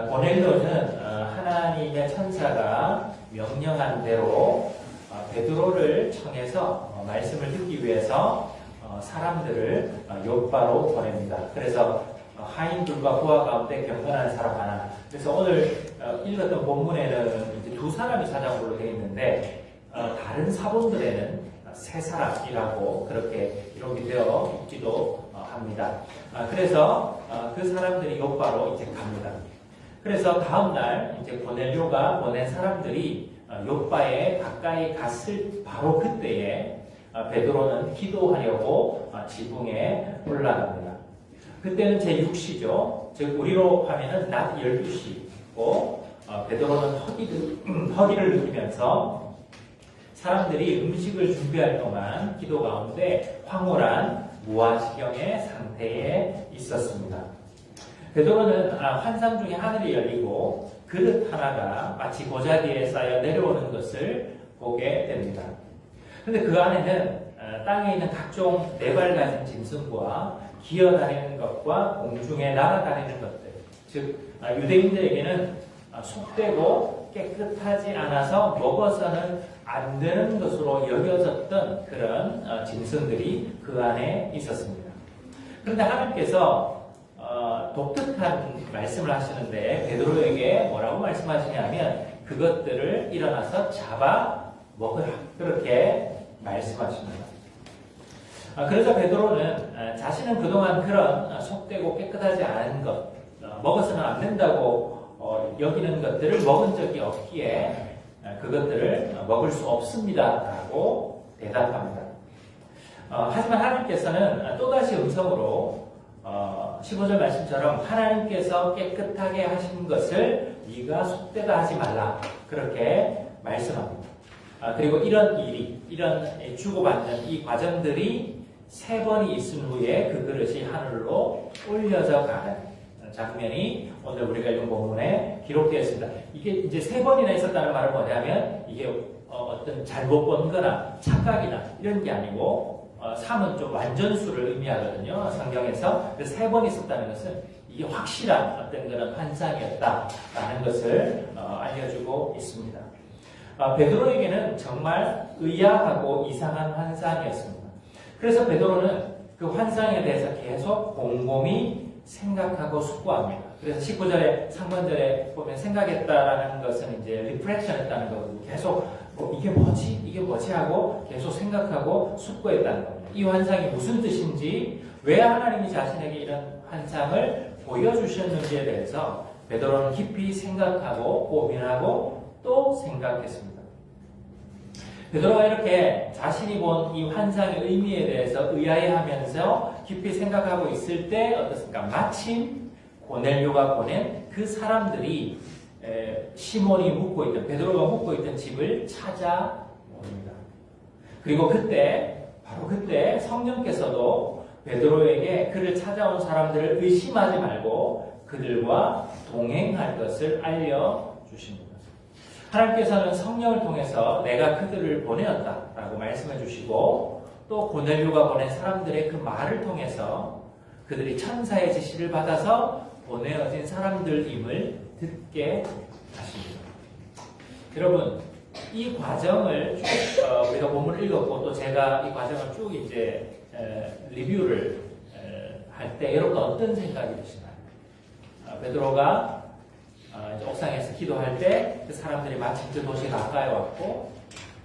고넬료는 하나님의 천사가 명령한 대로 베드로를 청해서 말씀을 듣기 위해서 사람들을 욥바로 보냅니다. 그래서 하인들과 부하 가운데 경건한 사람 하나. 그래서 오늘 읽었던 본문에는 이제 두 사람이 찾아온 걸로 되어 있는데 다른 사본들에는 세 사람이라고 그렇게 기록이 되어 있기도 합니다. 그래서 그 사람들이 욥바로 이제 갑니다. 그래서 다음 날 이제 고넬료가 보낸 사람들이 욥바에 가까이 갔을 바로 그때에 베드로는 기도하려고 지붕에 올라갑니다. 그때는 제6시죠. 즉 우리로 하면은 낮 12시고 베드로는 허기를 느끼면서 사람들이 음식을 준비할 동안 기도 가운데 황홀한 무아지경의 상태에 있었습니다. 베드로는 환상 중에 하늘이 열리고 그릇 하나가 마치 고자기에 쌓여 내려오는 것을 보게 됩니다. 그런데 그 안에는 땅에 있는 각종 네발 가진 짐승과 기어다니는 것과 공중에 날아다니는 것들, 즉 유대인들에게는 속되고 깨끗하지 않아서 먹어서는 안 되는 것으로 여겨졌던 그런 짐승들이 그 안에 있었습니다. 그런데 하나님께서 독특한 말씀을 하시는데 베드로에게 뭐라고 말씀하시냐면 그것들을 일어나서 잡아 먹으라, 그렇게 말씀하십니다. 그래서 베드로는 자신은 그동안 그런 속되고 깨끗하지 않은 것, 먹어서는 안 된다고 여기는 것들을 먹은 적이 없기에 그것들을 먹을 수 없습니다 라고 대답합니다. 하지만 하나님께서는 또다시 음성으로 15절 말씀처럼 하나님께서 깨끗하게 하신 것을 네가 속되다 하지 말라, 그렇게 말씀합니다. 그리고 이런 주고받는 이 과정들이 3번이 있은 후에 그 그릇이 하늘로 올려져 가는 장면이 오늘 우리가 읽은 본문에 기록되었습니다. 이게 이제 3번이나 있었다는 말은 뭐냐면 이게 어떤 잘못 본 거나 착각이나 이런 게 아니고 3은 좀 완전수를 의미하거든요. 성경에서. 그래서 3번 있었다는 것은 이게 확실한 어떤 그런 환상이었다라는 것을 알려주고 있습니다. 베드로에게는 정말 의아하고 이상한 환상이었습니다. 그래서 베드로는 그 환상에 대해서 계속 곰곰이 생각하고 숙고합니다. 그래서 19절에 상반절에 보면 생각했다라는 것은 이제 리프렉션 했다는 거거든요. 계속 이게 뭐지 하고 계속 생각하고 숙고했다는 겁니다. 이 환상이 무슨 뜻인지, 왜 하나님이 자신에게 이런 환상을 보여주셨는지에 대해서 베드로는 깊이 생각하고 고민하고 또 생각했습니다. 베드로가 이렇게 자신이 본 이 환상의 의미에 대해서 의아해하면서 깊이 생각하고 있을 때 어떻습니까? 마침 고넬료가 보낸 그 사람들이 시몬이 묵고 있던, 베드로가 묵고 있던 집을 찾아옵니다. 그리고 바로 그때 성령께서도 베드로에게 그를 찾아온 사람들을 의심하지 말고 그들과 동행할 것을 알려주십니다. 하나님께서는 성령을 통해서 내가 그들을 보내었다라고 말씀해 주시고, 또 고넬료가 보낸 사람들의 그 말을 통해서 그들이 천사의 지시를 받아서 보내어진 사람들임을 듣게 하십니다. 여러분, 이 과정을 쭉 우리가 본문을 읽었고 또 제가 이 과정을 쭉 이제 리뷰를 할 때 여러분 어떤 생각이 드시나요? 베드로가 이제 옥상에서 기도할 때 그 사람들이 마침 그 도시에 가까이 왔고,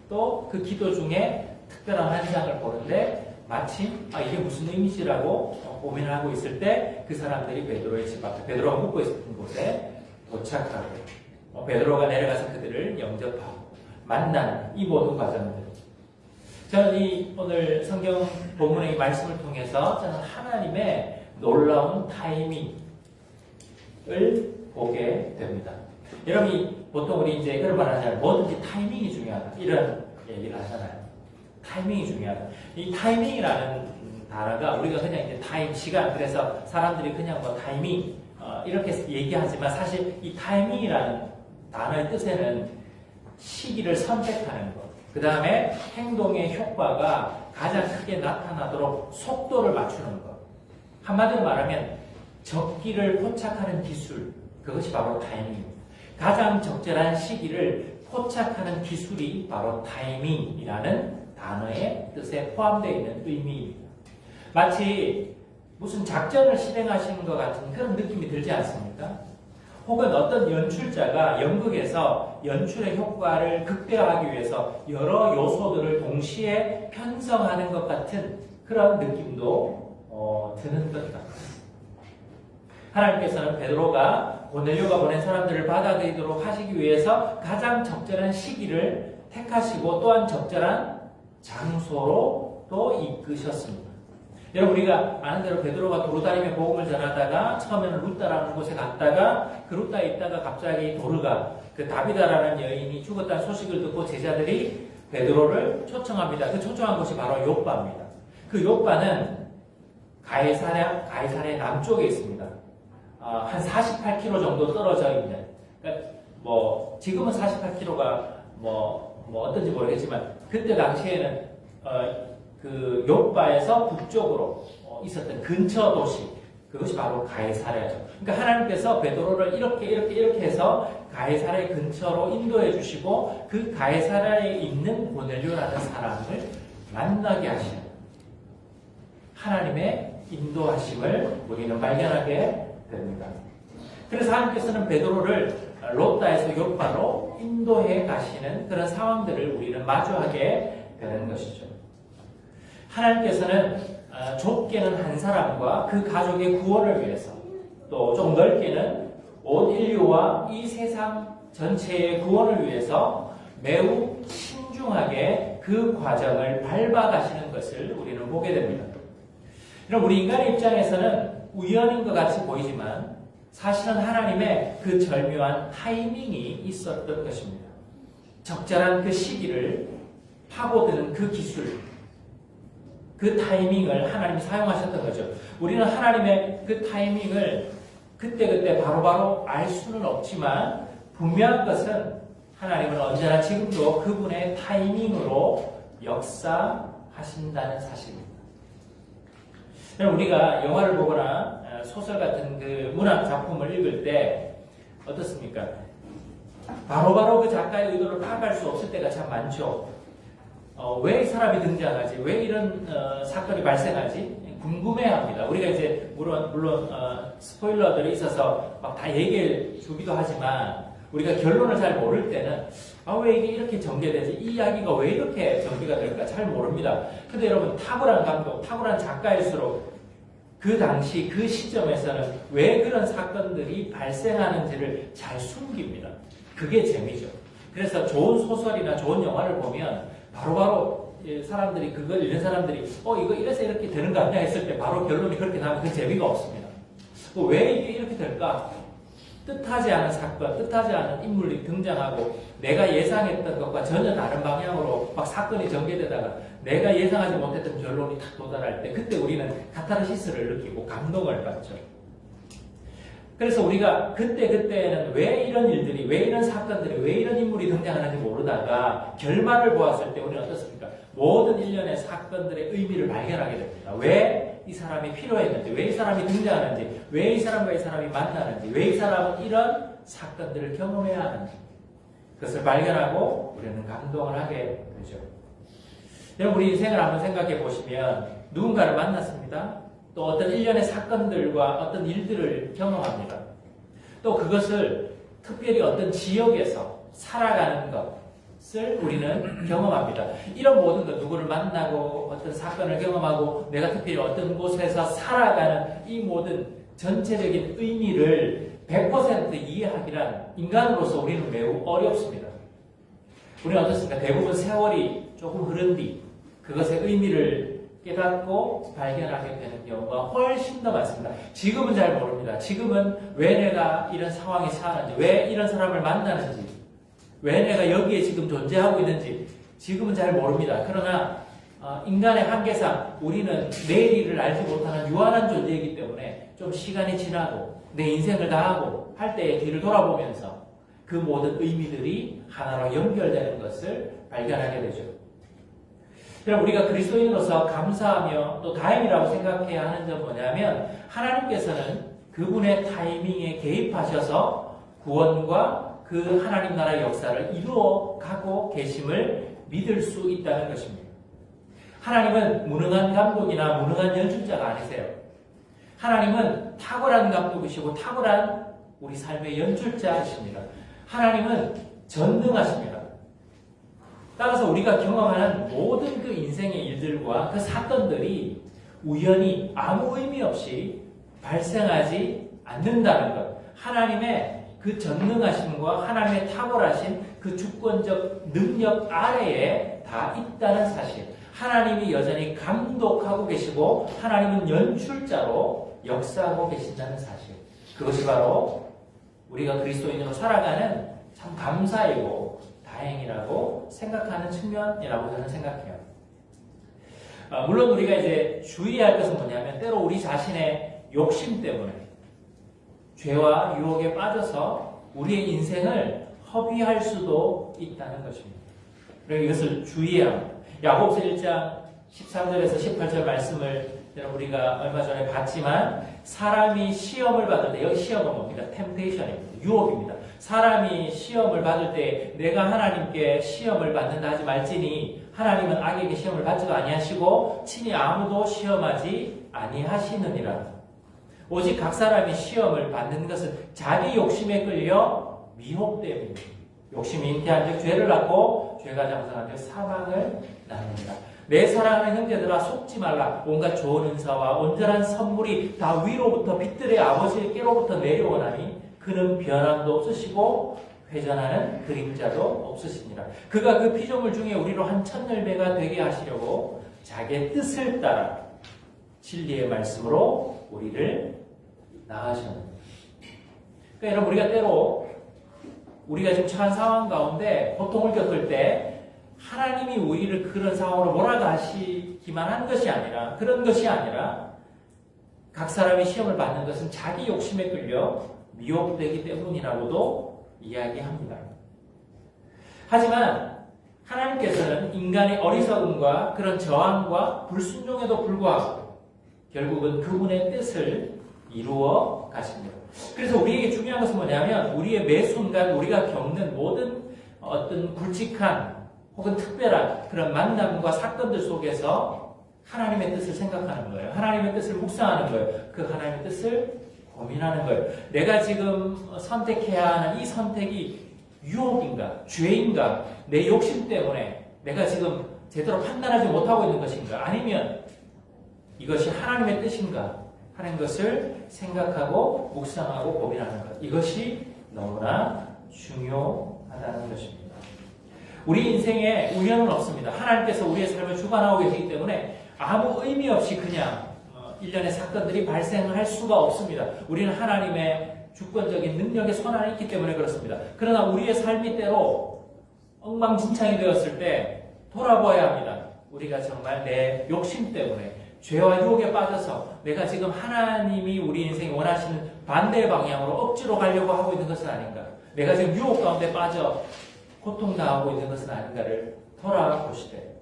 또 그 기도 중에 특별한 환상을 보는데 마침 이게 무슨 의미지라고 고민을 하고 있을 때 그 사람들이 베드로의 집 앞에, 베드로가 묵고 있었던 곳에 도착하고 베드로가 내려가서 그들을 영접하고 만나는 이 모든 과정들, 저는 이 오늘 성경 본문의 이 말씀을 통해서 저는 하나님의 놀라운 타이밍을 보게 됩니다. 여러분이 보통 우리 이제 그런 말 하잖아요. 뭐든지 타이밍이 중요하다, 이런 얘기를 하잖아요. 타이밍이 중요하다. 이 타이밍이라는 단어가 우리가 그냥 이제 타임, 시간, 그래서 사람들이 그냥 뭐 타이밍 이렇게 얘기하지만 사실 이 타이밍이라는 단어의 뜻에는 시기를 선택하는 것, 그 다음에 행동의 효과가 가장 크게 나타나도록 속도를 맞추는 것, 한마디로 말하면 적기를 포착하는 기술, 그것이 바로 타이밍입니다. 가장 적절한 시기를 포착하는 기술이 바로 타이밍이라는 단어의 뜻에 포함되어 있는 의미입니다. 마치 무슨 작전을 실행하시는 것 같은 그런 느낌이 들지 않습니까? 혹은 어떤 연출자가 연극에서 연출의 효과를 극대화하기 위해서 여러 요소들을 동시에 편성하는 것 같은 그런 느낌도 드는 것 같습니다. 하나님께서는 베드로가 고넬료가 보낸 사람들을 받아들이도록 하시기 위해서 가장 적절한 시기를 택하시고 또한 적절한 장소로 또 이끄셨습니다. 여러분, 우리가 아는 대로 베드로가 도로다니며 복음을 전하다가 처음에는 루다라는 곳에 갔다가 그 루다에 있다가 갑자기 도르가, 그 다비다라는 여인이 죽었다는 소식을 듣고 제자들이 베드로를 초청합니다. 그 초청한 곳이 바로 요빠입니다. 그 요빠는 가이사랴 남쪽에 있습니다. 한 48km 정도 떨어져 있는, 그러니까 지금은 48km가 어떤지 모르겠지만 그때 당시에는 그 요빠에서 북쪽으로 있었던 근처 도시, 그것이 바로 가이사랴죠. 그러니까 하나님께서 베드로를 이렇게 해서 가이사랴 근처로 인도해 주시고 그 가이사랴에 있는 고넬료라는 사람을 만나게 하시는 하나님의 인도하심을 우리는 발견하게 됩니다. 그래서 하나님께서는 베드로를 로다에서 요빠로 인도해 가시는 그런 상황들을 우리는 마주하게 되는 것이죠. 하나님께서는 좁게는 한 사람과 그 가족의 구원을 위해서, 또 좀 넓게는 온 인류와 이 세상 전체의 구원을 위해서 매우 신중하게 그 과정을 밟아가시는 것을 우리는 보게 됩니다. 그럼 우리 인간의 입장에서는 우연인 것 같이 보이지만 사실은 하나님의 그 절묘한 타이밍이 있었던 것입니다. 적절한 그 시기를 파고드는 그 기술, 그 타이밍을 하나님이 사용하셨던 거죠. 우리는 하나님의 그 타이밍을 그때그때 바로바로 알 수는 없지만 분명한 것은 하나님은 언제나 지금도 그분의 타이밍으로 역사하신다는 사실입니다. 우리가 영화를 보거나 소설 같은 그 문학 작품을 읽을 때 어떻습니까? 바로바로 그 작가의 의도를 파악할 수 없을 때가 참 많죠. 왜 이 사람이 등장하지? 왜 이런 사건이 발생하지? 궁금해합니다. 우리가 이제 물론 스포일러들이 있어서 막 다 얘기해 주기도 하지만 우리가 결론을 잘 모를 때는 왜 이게 이렇게 전개되지? 이 이야기가 왜 이렇게 전개가 될까? 잘 모릅니다. 근데 여러분, 탁월한 감독, 탁월한 작가일수록 그 당시 그 시점에서는 왜 그런 사건들이 발생하는지를 잘 숨깁니다. 그게 재미죠. 그래서 좋은 소설이나 좋은 영화를 보면 바로바로 사람들이, 그걸 읽는 사람들이 이거 이래서 이렇게 되는 거 아니야 했을 때 바로 결론이 그렇게 나면 그 재미가 없습니다. 왜 이게 이렇게 될까? 뜻하지 않은 사건, 뜻하지 않은 인물이 등장하고 내가 예상했던 것과 전혀 다른 방향으로 막 사건이 전개되다가 내가 예상하지 못했던 결론이 딱 도달할 때 그때 우리는 카타르시스를 느끼고 감동을 받죠. 그래서 우리가 그때는 왜 이런 일들이, 왜 이런 사건들이, 왜 이런 인물이 등장하는지 모르다가 결말을 보았을 때 우리는 어떻습니까? 모든 일련의 사건들의 의미를 발견하게 됩니다. 왜 이 사람이 필요했는지, 왜 이 사람이 등장하는지, 왜 이 사람과 이 사람이 만나는지, 왜 이 사람은 이런 사건들을 경험해야 하는지, 그것을 발견하고 우리는 감동을 하게 되죠. 여러분, 우리 인생을 한번 생각해 보시면 누군가를 만났습니다. 또 어떤 일련의 사건들과 어떤 일들을 경험합니다. 또 그것을 특별히 어떤 지역에서 살아가는 것을 우리는 경험합니다. 이런 모든 것, 누구를 만나고 어떤 사건을 경험하고 내가 특별히 어떤 곳에서 살아가는 이 모든 전체적인 의미를 100% 이해하기란 인간으로서 우리는 매우 어렵습니다. 우리는 어떻습니까? 대부분 세월이 조금 흐른 뒤 그것의 의미를 깨닫고 발견하게 되는 경우가 훨씬 더 많습니다. 지금은 잘 모릅니다. 지금은 왜 내가 이런 상황에 처하는지, 왜 이런 사람을 만나는지, 왜 내가 여기에 지금 존재하고 있는지 지금은 잘 모릅니다. 그러나 인간의 한계상 우리는 내일을 알지 못하는 유한한 존재이기 때문에 좀 시간이 지나고 내 인생을 다하고 할 때에 뒤를 돌아보면서 그 모든 의미들이 하나로 연결되는 것을 발견하게 되죠. 그럼 우리가 그리스도인으로서 감사하며 또 다행이라고 생각해야 하는 점은 뭐냐면 하나님께서는 그분의 타이밍에 개입하셔서 구원과 그 하나님 나라의 역사를 이루어 가고 계심을 믿을 수 있다는 것입니다. 하나님은 무능한 감독이나 무능한 연출자가 아니세요. 하나님은 탁월한 감독이시고 탁월한 우리 삶의 연출자이십니다. 하나님은 전능하십니다. 따라서 우리가 경험하는 모든 그 인생의 일들과 그 사건들이 우연히 아무 의미 없이 발생하지 않는다는 것. 하나님의 그 전능하심과 하나님의 탁월하신 그 주권적 능력 아래에 다 있다는 사실. 하나님이 여전히 감독하고 계시고 하나님은 연출자로 역사하고 계신다는 사실. 그것이 바로 우리가 그리스도인으로 살아가는 참 감사이고 다행이라고 생각하는 측면이라고 저는 생각해요. 물론 우리가 이제 주의할 것은 뭐냐면 때로 우리 자신의 욕심 때문에 죄와 유혹에 빠져서 우리의 인생을 허비할 수도 있다는 것입니다. 그래서 이것을 주의해야 합니다. 야고보서 1장 13절에서 18절 말씀을 우리가 얼마 전에 봤지만 사람이 시험을 받을 때, 여기 시험은 뭡니까? 템테이션입니다. 유혹입니다. 사람이 시험을 받을 때 내가 하나님께 시험을 받는다 하지 말지니 하나님은 악에게 시험을 받지도 아니하시고 친히 아무도 시험하지 아니하시느니라. 오직 각 사람이 시험을 받는 것은 자기 욕심에 끌려 미혹됨입니다. 욕심이 잉태한 즉 죄를 낳고 죄가 장성한 즉 사망을 낳는다. 내 사랑하는 형제들아 속지 말라. 온갖 좋은 은사와 온전한 선물이 다 위로부터 빛들의 아버지께로부터 내려오나니 그는 변함도 없으시고 회전하는 그림자도 없으시니라. 그가 그 피조물 중에 우리로 한 1000열매가 되게 하시려고 자기의 뜻을 따라 진리의 말씀으로 우리를 낳으셨느니라. 그러니까 여러분 우리가 때로 우리가 지금 처한 상황 가운데 고통을 겪을 때 하나님이 우리를 그런 상황으로 몰아가시기만 한 것이 아니라 그런 것이 아니라 각 사람이 시험을 받는 것은 자기 욕심에 끌려 미혹되기 때문이라고도 이야기합니다. 하지만 하나님께서는 인간의 어리석음과 그런 저항과 불순종에도 불구하고 결국은 그분의 뜻을 이루어 가십니다. 그래서 우리에게 중요한 것은 뭐냐면 우리의 매 순간 우리가 겪는 모든 어떤 굵직한 혹은 특별한 그런 만남과 사건들 속에서 하나님의 뜻을 생각하는 거예요. 하나님의 뜻을 묵상하는 거예요. 그 하나님의 뜻을 고민하는 거예요. 내가 지금 선택해야 하는 이 선택이 유혹인가, 죄인가, 내 욕심 때문에 내가 지금 제대로 판단하지 못하고 있는 것인가, 아니면 이것이 하나님의 뜻인가 하는 것을 생각하고 묵상하고 고민하는 것. 이것이 너무나 중요하다는 것입니다. 우리 인생에 우연은 없습니다. 하나님께서 우리의 삶을 주관하고 계시기 때문에 아무 의미 없이 그냥 일련의 사건들이 발생할 수가 없습니다. 우리는 하나님의 주권적인 능력의 손안에 있기 때문에 그렇습니다. 그러나 우리의 삶이 때로 엉망진창이 되었을 때 돌아보아야 합니다. 우리가 정말 내 욕심 때문에 죄와 유혹에 빠져서 내가 지금 하나님이 우리 인생에 원하시는 반대의 방향으로 억지로 가려고 하고 있는 것은 아닌가, 내가 지금 유혹 가운데 빠져 고통당하고 있는 것은 아닌가를 돌아보시되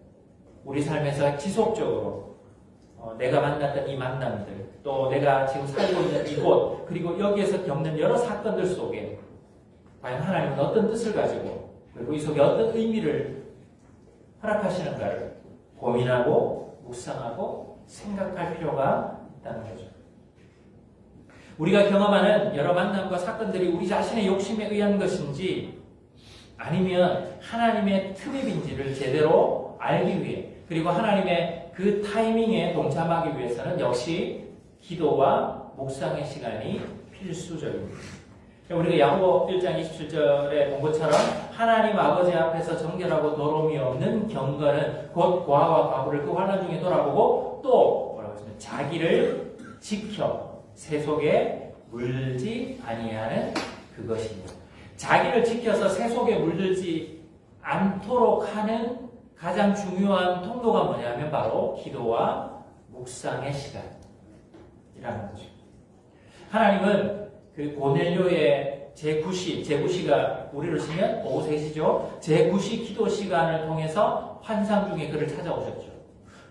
우리 삶에서 지속적으로 내가 만났던 이 만남들, 또 내가 지금 살고 있는 이곳, 그리고 여기에서 겪는 여러 사건들 속에 과연 하나님은 어떤 뜻을 가지고 그리고 이 속에 어떤 의미를 허락하시는가를 고민하고 묵상하고 생각할 필요가 있다는 거죠. 우리가 경험하는 여러 만남과 사건들이 우리 자신의 욕심에 의한 것인지 아니면 하나님의 틈입인지를 제대로 알기 위해, 그리고 하나님의 그 타이밍에 동참하기 위해서는 역시 기도와 묵상의 시간이 필수적입니다. 우리가 야고보 1장 27절에 본 것처럼 하나님 아버지 앞에서 정결하고 더러움이 없는 경건은 곧 고아와 과부를 그 환난 중에 돌아보고 또 뭐라고 했습니까? 자기를 지켜 세속에 물들지 아니하는 그것입니다. 자기를 지켜서 세속에 물들지 않도록 하는 가장 중요한 통로가 뭐냐면 바로 기도와 묵상의 시간이라는 거죠. 하나님은 그 고넬료의 제9시가 우리로 치면 오후 3시죠. 제9시 기도 시간을 통해서 환상 중에 그를 찾아오셨죠.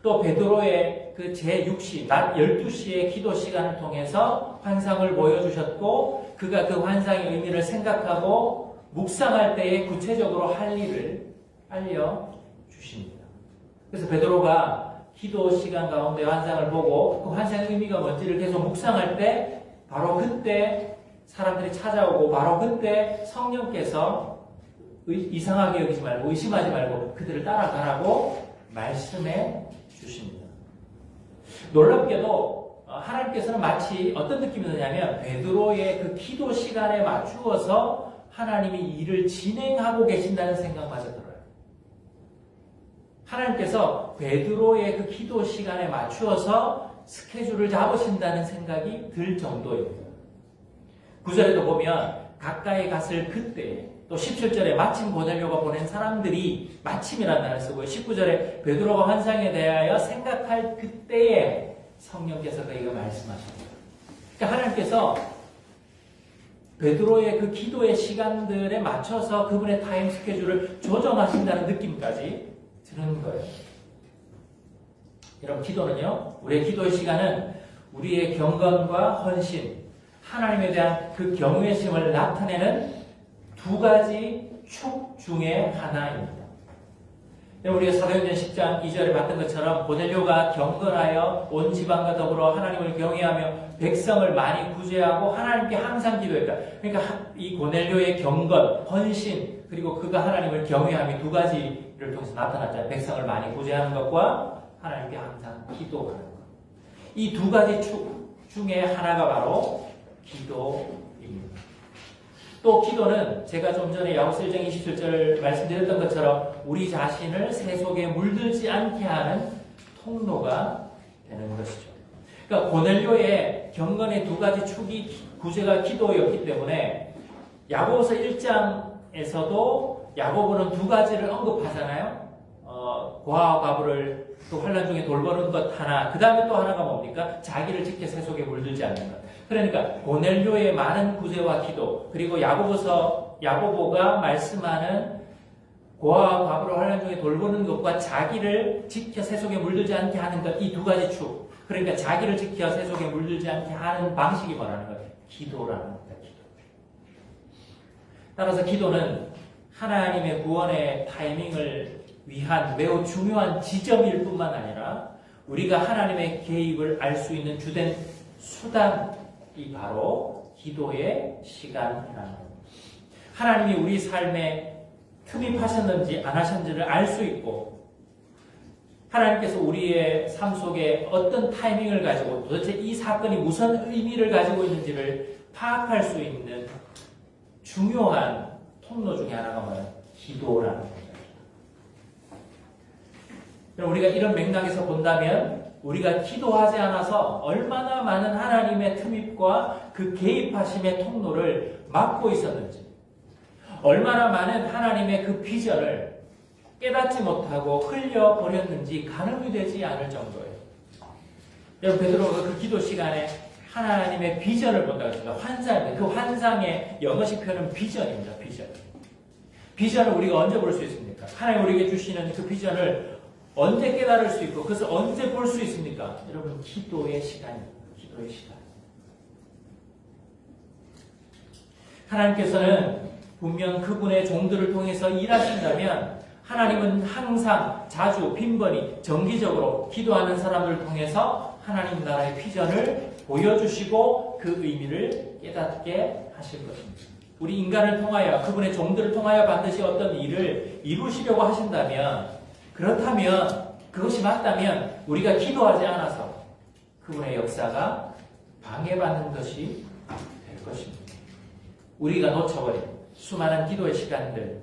또 베드로의 그 제6시, 낮 12시의 기도 시간을 통해서 환상을 보여주셨고, 그가 그 환상의 의미를 생각하고 묵상할 때에 구체적으로 할 일을 알려주십니다. 그래서 베드로가 기도 시간 가운데 환상을 보고 그 환상의 의미가 뭔지를 계속 묵상할 때 바로 그때 사람들이 찾아오고 바로 그때 성령께서 이상하게 여기지 말고 의심하지 말고 그들을 따라가라고 말씀해 주십니다. 놀랍게도 하나님께서는 마치 어떤 느낌이 드냐면 베드로의 그 기도 시간에 맞추어서 하나님이 일을 진행하고 계신다는 생각마저 들어요. 하나님께서 베드로의 그 기도 시간에 맞추어서 스케줄을 잡으신다는 생각이 들 정도입니다. 9절에도 보면 가까이 갔을 그때, 또 17절에 마침 고넬료가 보낸 사람들이, 마침이라는 단어를 쓰고요. 19절에 베드로가 환상에 대하여 생각할 그때에 성령께서 그에게 말씀하십니다. 그러니까 하나님께서 베드로의 그 기도의 시간들에 맞춰서 그분의 타임 스케줄을 조정하신다는 느낌까지 드는 거예요. 여러분, 기도는요, 우리의 기도의 시간은 우리의 경건과 헌신, 하나님에 대한 그 경외심을 나타내는 두 가지 축 중에 하나입니다. 우리가 사도행전 10장 2절에 봤던 것처럼 고넬료가 경건하여 온 지방과 더불어 하나님을 경외하며 백성을 많이 구제하고 하나님께 항상 기도했다. 그러니까 이 고넬료의 경건, 헌신, 그리고 그가 하나님을 경외함이 두 가지를 통해서 나타났잖아요. 백성을 많이 구제하는 것과 하나님께 항상 기도하는 것. 이 두 가지 축 중에 하나가 바로 기도입니다. 또 기도는 제가 좀 전에 야고보서 1장 27절 말씀드렸던 것처럼 우리 자신을 세속에 물들지 않게 하는 통로가 되는 것이죠. 그러니까 고넬료의 경건의 두 가지 축이 구제가 기도였기 때문에 야고보서 1장에서도 야고보는 두 가지를 언급하잖아요. 고아와 과부를 또 환난 중에 돌보는 것 하나, 그 다음에 또 하나가 뭡니까? 자기를 지켜 세속에 물들지 않는 것. 그러니까 고넬료의 많은 구제와 기도, 그리고 야고보가 말씀하는 고아와 과부를 환난 중에 돌보는 것과 자기를 지켜 세속에 물들지 않게 하는 것, 이 두 가지 축. 그러니까 자기를 지켜 세속에 물들지 않게 하는 방식이 뭐라는 거예요? 기도라는 겁니다. 기도. 따라서 기도는 하나님의 구원의 타이밍을 위한 매우 중요한 지점일 뿐만 아니라 우리가 하나님의 개입을 알 수 있는 주된 수단이 바로 기도의 시간이라는 겁니다. 하나님이 우리 삶에 틈입하셨는지 안 하셨는지를 알 수 있고, 하나님께서 우리의 삶 속에 어떤 타이밍을 가지고 도대체 이 사건이 무슨 의미를 가지고 있는지를 파악할 수 있는 중요한 통로 중에 하나가 뭐예요? 기도라는 겁니다. 우리가 이런 맥락에서 본다면 우리가 기도하지 않아서 얼마나 많은 하나님의 틈입과 그 개입하심의 통로를 막고 있었는지, 얼마나 많은 하나님의 그 비전을 깨닫지 못하고 흘려버렸는지 가늠이 되지 않을 정도예요. 여러분, 베드로가 그 기도 시간에 하나님의 비전을 본다고 했습니다. 환상입니다. 그 환상의 영어식 표현은 비전입니다. 비전. 비전을 우리가 언제 볼 수 있습니까? 하나님 우리에게 주시는 그 비전을 언제 깨달을 수 있고 그것을 언제 볼 수 있습니까? 여러분, 기도의 시간입니다. 기도의 시간. 하나님께서는 분명 그분의 종들을 통해서 일하신다면 하나님은 항상 자주 빈번히 정기적으로 기도하는 사람들을 통해서 하나님 나라의 비전을 보여주시고 그 의미를 깨닫게 하실 것입니다. 우리 인간을 통하여, 그분의 종들을 통하여 반드시 어떤 일을 이루시려고 하신다면, 그렇다면, 그것이 맞다면 우리가 기도하지 않아서 그분의 역사가 방해받는 것이 될 것입니다. 우리가 놓쳐버린 수많은 기도의 시간들,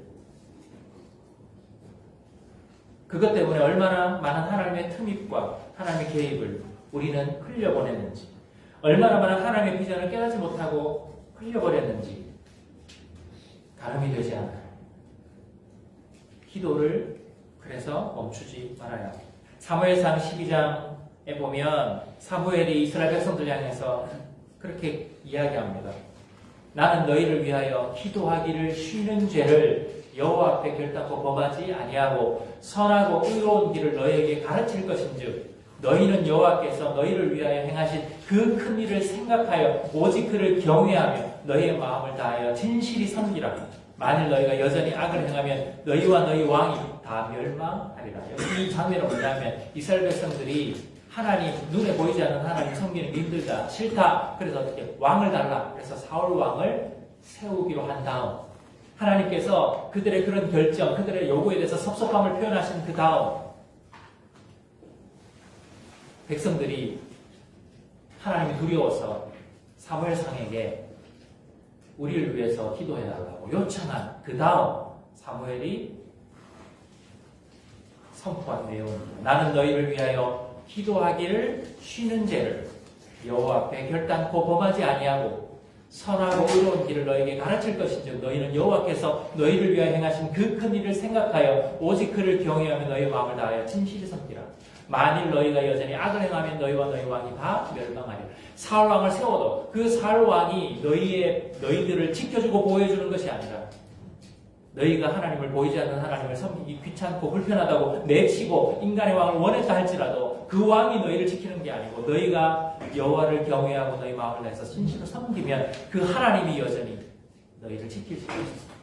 그것 때문에 얼마나 많은 하나님의 틈입과 하나님의 개입을 우리는 흘려보냈는지, 얼마나 많은 하나님의 비전을 깨닫지 못하고 흘려버렸는지 가늠이 되지 않아요. 기도를 그래서 멈추지 말아요. 사무엘상 12장에 보면 사무엘이 이스라엘 백성들 향해서 그렇게 이야기합니다. 나는 너희를 위하여 기도하기를 쉬는 죄를 여호와 앞에 결단코 범하지 아니하고 선하고 의로운 길을 너희에게 가르칠 것인즉 너희는 여호와께서 너희를 위하여 행하신 그 큰 일을 생각하여 오직 그를 경외하며 너희의 마음을 다하여 진실이 섬기라. 만일 너희가 여전히 악을 행하면 너희와 너희 왕이 다 멸망하리라. 이 장면은 뭐냐면 이스라엘 백성들이 하나님, 눈에 보이지 않는 하나님 섬기는 게 힘들다, 싫다. 그래서 어떻게 왕을 달라. 그래서 사울 왕을 세우기로 한 다음 하나님께서 그들의 그런 결정, 그들의 요구에 대해서 섭섭함을 표현하신 그 다음 백성들이 하나님이 두려워서 사무엘상에게 우리를 위해서 기도해달라고 요청한 그 다음 사무엘이 선포한 내용입니다. 나는 너희를 위하여 기도하기를 쉬는 죄를 여호와 앞에 결단코 범하지 아니하고 선하고 의로운 길을 너희에게 가르칠 것인즉 너희는 여호와께서 너희를 위하여 행하신 그 큰 일을 생각하여 오직 그를 경외하며 너희의 마음을 다하여 진실히 섬기라. 만일 너희가 여전히 악을 행하면 너희와 너희 왕이 다 멸망하리라. 사울 왕을 세워도 그 사울 왕이 너희들을 지켜주고 보호해주는 것이 아니라 너희가 하나님을 보이지 않는 하나님을 섬기기 귀찮고 불편하다고 내치고 인간의 왕을 원했다 할지라도 그 왕이 너희를 지키는 게 아니고 너희가 여호와를 경외하고 너희 마음을 다해서 진실로 섬기면 그 하나님이 여전히 너희를 지킬 수 있습니다.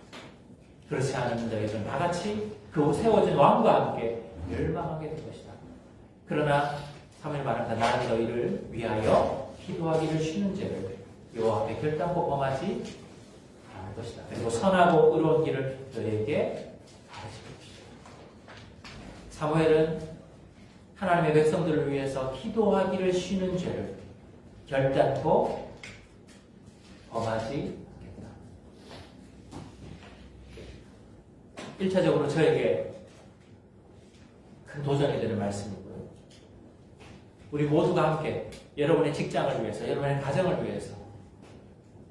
그렇지 않으면 너희들은 다같이 그 세워진 왕과 함께 멸망하게 될 것이다. 그러나 사무엘 말한다. 나는 너희를 위하여 기도하기를 쉬는 죄를 여호와 앞에 결단코 범하지 않을 것이다. 그리고 선하고 의로운 길을 너희에게 가르칠 것이다. 사무엘은 하나님의 백성들을 위해서 기도하기를 쉬는 죄를 결단코 범하지 않겠다. 1차적으로 저에게 큰 도전이 되는 말씀이고요. 우리 모두가 함께 여러분의 직장을 위해서, 여러분의 가정을 위해서,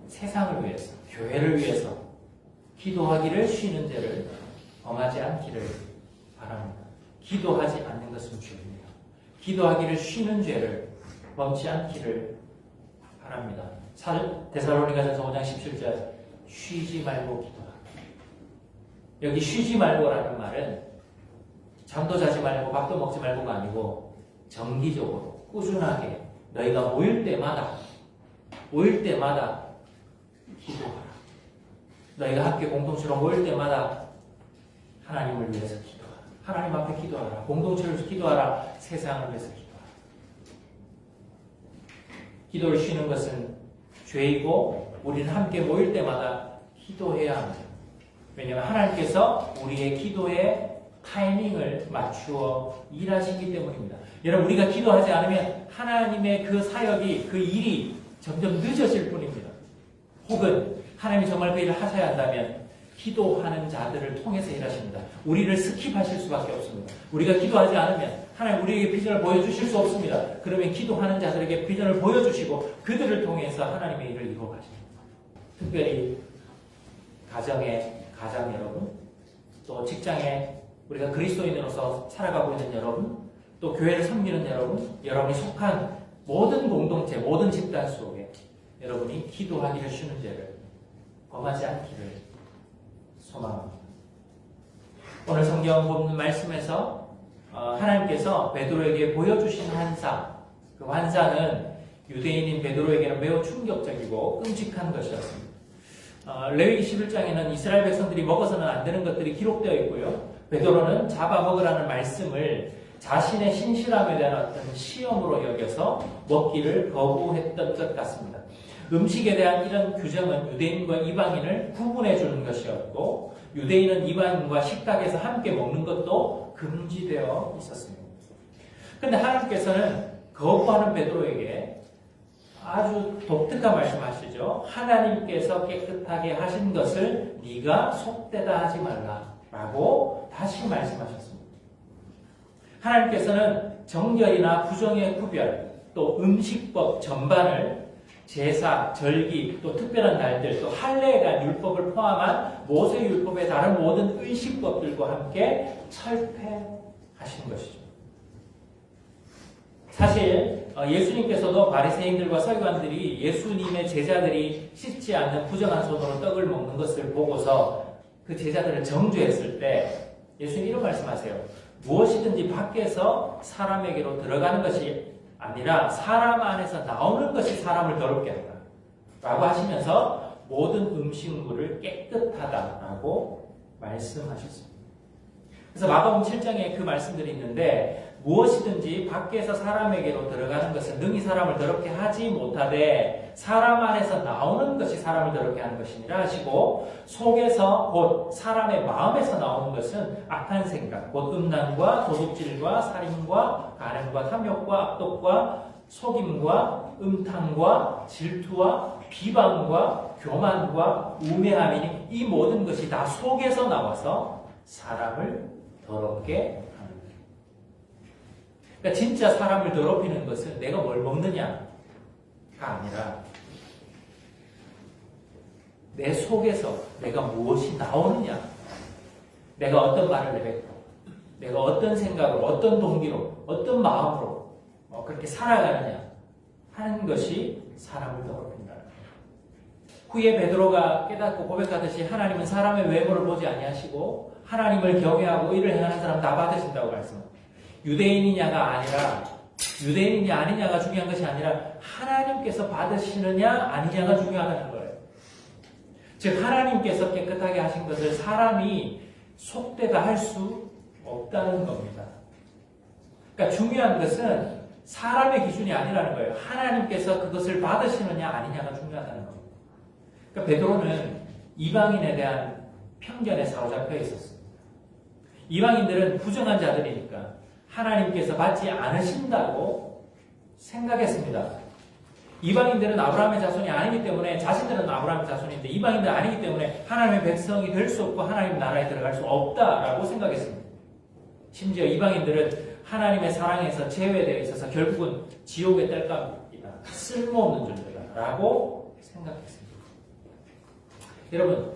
세상을 위해서, 교회를 위해서 기도하기를 쉬는 죄를 범하지 않기를 바랍니다. 기도하지 않는 것은 죄입니다. 기도하기를 쉬는 죄를 범치 않기를 바랍니다. 데살로니가전서 5장 17절 쉬지 말고 기도하라. 여기 쉬지 말고라는 말은 잠도 자지 말고 밥도 먹지 말고가 아니고 정기적으로 꾸준하게 너희가 모일 때마다 기도하라. 너희가 함께 공동체로 모일 때마다 하나님을 위해서 기도하라. 하나님 앞에 기도하라. 공동체를 위해서 기도하라. 세상을 위해서 기도하라. 기도를 쉬는 것은 죄이고 우리는 함께 모일 때마다 기도해야 합니다. 왜냐하면 하나님께서 우리의 기도에 타이밍을 맞추어 일하시기 때문입니다. 여러분, 우리가 기도하지 않으면 하나님의 그 사역이, 그 일이 점점 늦어질 뿐입니다. 혹은 하나님이 정말 그 일을 하셔야 한다면 기도하는 자들을 통해서 일하십니다. 우리를 스킵하실 수밖에 없습니다. 우리가 기도하지 않으면 하나님 우리에게 비전을 보여주실 수 없습니다. 그러면 기도하는 자들에게 비전을 보여주시고 그들을 통해서 하나님의 일을 이루어 가십니다. 특별히 가정 여러분, 또 직장에 우리가 그리스도인으로서 살아가고 있는 여러분, 또 교회를 섬기는 여러분, 여러분이 속한 모든 공동체, 모든 집단 속에 여러분이 기도하기를 쉬는 죄를 범하지 않기를 소망합니다. 오늘 성경 본 말씀에서 하나님께서 베드로에게 보여주신 환상, 그 환상은 유대인인 베드로에게는 매우 충격적이고 끔찍한 것이었습니다. 레위기 11장에는 이스라엘 백성들이 먹어서는 안 되는 것들이 기록되어 있고요. 베드로는 잡아먹으라는 말씀을 자신의 신실함에 대한 어떤 시험으로 여겨서 먹기를 거부했던 것 같습니다. 음식에 대한 이런 규정은 유대인과 이방인을 구분해 주는 것이었고 유대인은 이방인과 식탁에서 함께 먹는 것도 금지되어 있었습니다. 그런데 하나님께서는 거부하는 베드로에게 아주 독특한 말씀하시죠. 하나님께서 깨끗하게 하신 것을 네가 속되다 하지 말라라고 다시 말씀하셨습니다. 하나님께서는 정결이나 부정의 구별, 또 음식법 전반을 제사, 절기, 또 특별한 날들, 또 할례에 대한 율법을 포함한 모세 율법의 다른 모든 의식법들과 함께 철폐하신 것이죠. 사실 예수님께서도 바리새인들과 서기관들이 예수님의 제자들이 씻지 않는 부정한 손으로 떡을 먹는 것을 보고서 그 제자들을 정죄했을 때 예수님 이런 말씀하세요. 무엇이든지 밖에서 사람에게로 들어가는 것이 아니라 사람 안에서 나오는 것이 사람을 더럽게 한다. 라고 하시면서 모든 음식물을 깨끗하다라고 말씀하셨습니다. 그래서 마가복음 7장에 그 말씀들이 있는데 무엇이든지 밖에서 사람에게로 들어가는 것은 능히 사람을 더럽게 하지 못하되 사람 안에서 나오는 것이 사람을 더럽게 하는 것이니라 하시고 속에서 곧 사람의 마음에서 나오는 것은 악한 생각 곧 음란과 도둑질과 살인과 간음과 탐욕과 악독과 속임과 음탕과 질투와 비방과 교만과 우매함이니 이 모든 것이 다 속에서 나와서 사람을 더럽게 하는 거예요. 그러니까 진짜 사람을 더럽히는 것은 내가 뭘 먹느냐가 아니라 내 속에서 내가 무엇이 나오느냐, 내가 어떤 말을 내뱉고, 내가 어떤 생각으로, 어떤 동기로, 어떤 마음으로 그렇게 살아가느냐 하는 것이 사람을 더럽힌다는 거예요. 후에 베드로가 깨닫고 고백하듯이 하나님은 사람의 외모를 보지 아니하시고 하나님을 경외하고 이를 행하는 사람 다 받으신다고 말씀합니다. 유대인이냐가 아니라 유대인이냐 아니냐가 중요한 것이 아니라 하나님께서 받으시느냐 아니냐가 중요하다는 거예요. 즉 하나님께서 깨끗하게 하신 것을 사람이 속되다 할 수 없다는 겁니다. 그러니까 중요한 것은 사람의 기준이 아니라는 거예요. 하나님께서 그것을 받으시느냐 아니냐가 중요하다는 겁니다. 그러니까 베드로는 이방인에 대한 편견에 사로잡혀 있었습니다. 이방인들은 부정한 자들이니까 하나님께서 받지 않으신다고 생각했습니다. 이방인들은 아브라함의 자손이 아니기 때문에 자신들은 아브라함의 자손인데 이방인들은 아니기 때문에 하나님의 백성이 될 수 없고 하나님 나라에 들어갈 수 없다라고 생각했습니다. 심지어 이방인들은 하나님의 사랑에서 제외되어 있어서 결국은 지옥의 땔감이다. 쓸모없는 존재다라고 생각했습니다. 여러분,